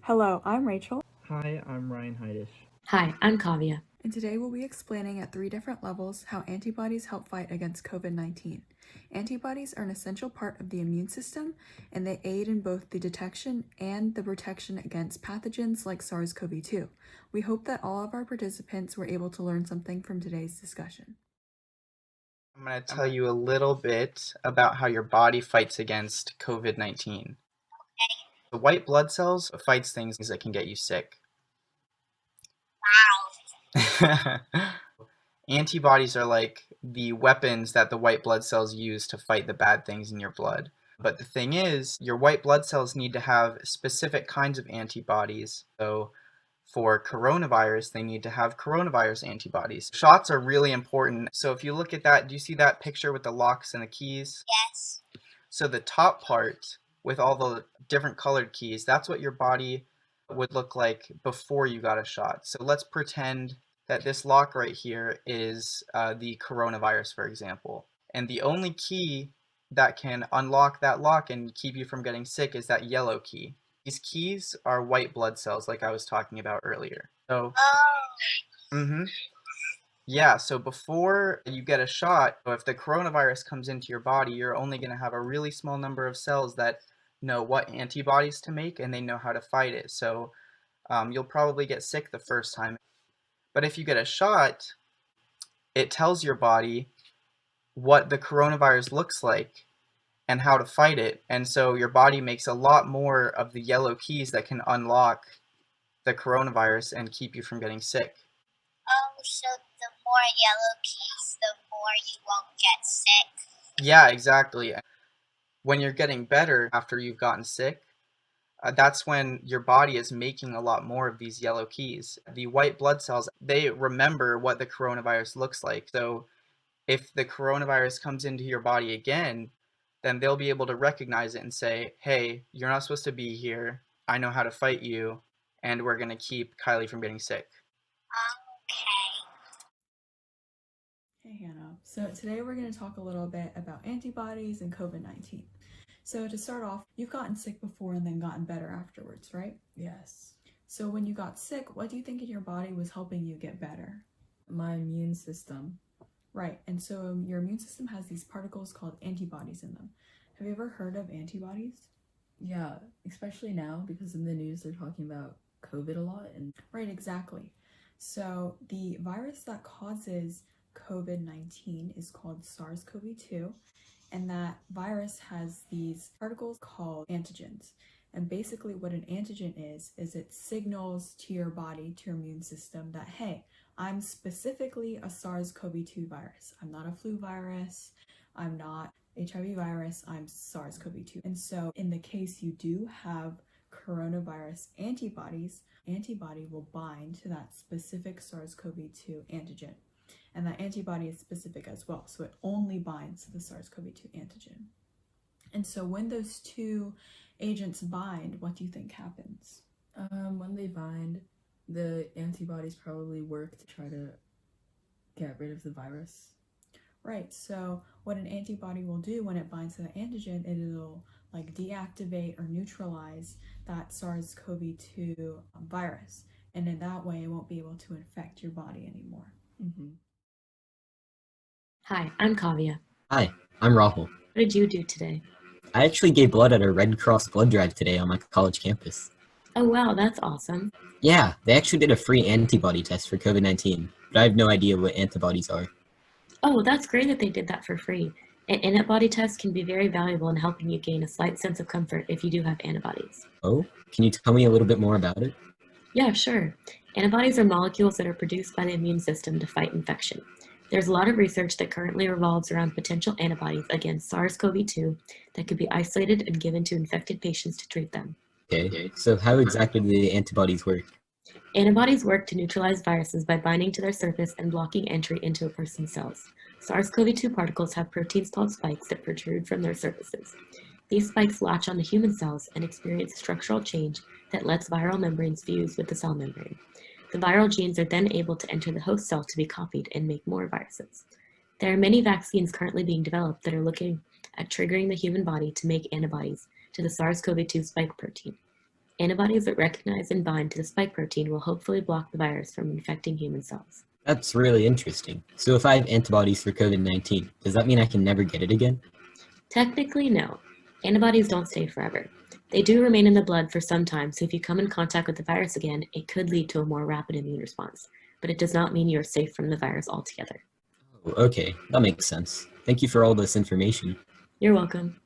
Hello, I'm Rachel, Hi, I'm Ryan Heidish. Hi, I'm Kaavya. and today we'll be explaining at 3 different levels how antibodies help fight against COVID-19. Antibodies are an essential part of the immune system, and they aid in both the detection and the protection against pathogens like SARS-CoV-2. We hope that all of our participants were able to learn something from today's discussion. I'm going to tell you a little bit about how your body fights against COVID-19. The white blood cells fights things that can get you sick. Wow. Antibodies are like the weapons that the white blood cells use to fight the bad things in your blood. But the thing is, your white blood cells need to have specific kinds of antibodies. So for coronavirus, they need to have coronavirus antibodies. Shots are really important. So if you look at that, do you see that picture with the locks and the keys? Yes. So the top part with all the different colored keys, that's what your body would look like before you got a shot. So let's pretend that this lock right here is the coronavirus, for example. And the only key that can unlock that lock and keep you from getting sick is that yellow key. These keys are white blood cells, like I was talking about earlier. So, yeah, so before you get a shot, if the coronavirus comes into your body, you're only going to have a really small number of cells that know what antibodies to make and they know how to fight it. So you'll probably get sick the first time. But if you get a shot, it tells your body what the coronavirus looks like and how to fight it. And so your body makes a lot more of the yellow keys that can unlock the coronavirus and keep you from getting sick. Oh, so the more yellow keys, the more you won't get sick. Yeah, exactly. When you're getting better after you've gotten sick, that's when your body is making a lot more of these yellow keys. The white blood cells, they remember what the coronavirus looks like. So if the coronavirus comes into your body again, then they'll be able to recognize it and say, hey, you're not supposed to be here. I know how to fight you, and we're going to keep Kylie from getting sick. Okay. Hey Hannah, so today we're going to talk a little bit about antibodies and COVID-19. So to start off, you've gotten sick before and then gotten better afterwards, right? Yes. So when you got sick, what do you think in your body was helping you get better? My immune system. Right, and so your immune system has these particles called antibodies in them. Have you ever heard of antibodies? Yeah, especially now because in the news they're talking about COVID a lot. Right, exactly. So the virus that causes COVID-19 is called SARS-CoV-2, and that virus has these particles called antigens. And basically what an antigen is it signals to your body, to your immune system that, hey, I'm specifically a SARS-CoV-2 virus. I'm not a flu virus. I'm not HIV virus. I'm SARS-CoV-2. And so in the case you do have coronavirus antibodies, antibody will bind to that specific SARS-CoV-2 antigen. And that antibody is specific as well. So it only binds to the SARS-CoV-2 antigen. And so when those two agents bind, what do you think happens? When they bind, the antibodies probably work to try to get rid of the virus. Right, so what an antibody will do when it binds to the antigen, it'll like deactivate or neutralize that SARS-CoV-2 virus. And in that way, it won't be able to infect your body anymore. Hi, I'm Kaavya. Hi, I'm Rahul. What did you do today? I actually gave blood at a Red Cross blood drive today on my college campus. Oh wow, that's awesome. Yeah, they actually did a free antibody test for COVID-19, but I have no idea what antibodies are. Oh, that's great that they did that for free. An antibody test can be very valuable in helping you gain a slight sense of comfort if you do have antibodies. Oh, can you tell me a little bit more about it? Yeah, sure. Antibodies are molecules that are produced by the immune system to fight infection. There's a lot of research that currently revolves around potential antibodies against SARS-CoV-2 that could be isolated and given to infected patients to treat them. Okay, so how exactly do the antibodies work? Antibodies work to neutralize viruses by binding to their surface and blocking entry into a person's cells. SARS-CoV-2 particles have proteins called spikes that protrude from their surfaces. These spikes latch onto human cells and experience structural change that lets viral membranes fuse with the cell membrane. The viral genes are then able to enter the host cell to be copied and make more viruses. There are many vaccines currently being developed that are looking at triggering the human body to make antibodies to the SARS-CoV-2 spike protein. Antibodies that recognize and bind to the spike protein will hopefully block the virus from infecting human cells. That's really interesting. So if I have antibodies for COVID-19, does that mean I can never get it again? Technically, no. Antibodies don't stay forever. They do remain in the blood for some time, so if you come in contact with the virus again, it could lead to a more rapid immune response. But it does not mean you're safe from the virus altogether. Oh, okay, that makes sense. Thank you for all this information. You're welcome.